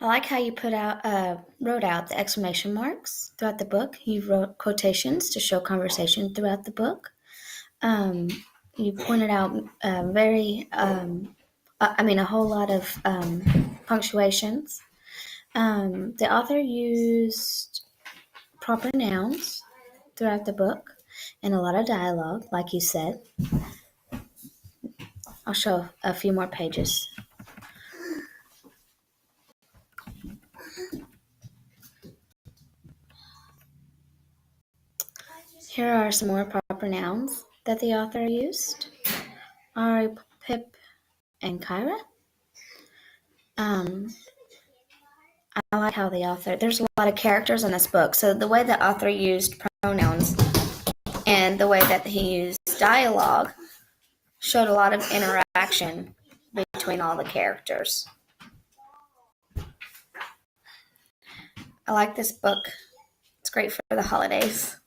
I like how you wrote out the exclamation marks throughout the book. You wrote quotations to show conversation throughout the book. Um, you pointed out a whole lot of punctuations. The author used proper nouns throughout the book and a lot of dialogue, like you said. I'll show a few more pages. Here are some more proper nouns that the author used. Ari, Pip, and Kyra. I like how there's a lot of characters in this book, so the way the author used pronouns and the way that he used dialogue showed a lot of interaction between all the characters. I like this book. It's great for the holidays.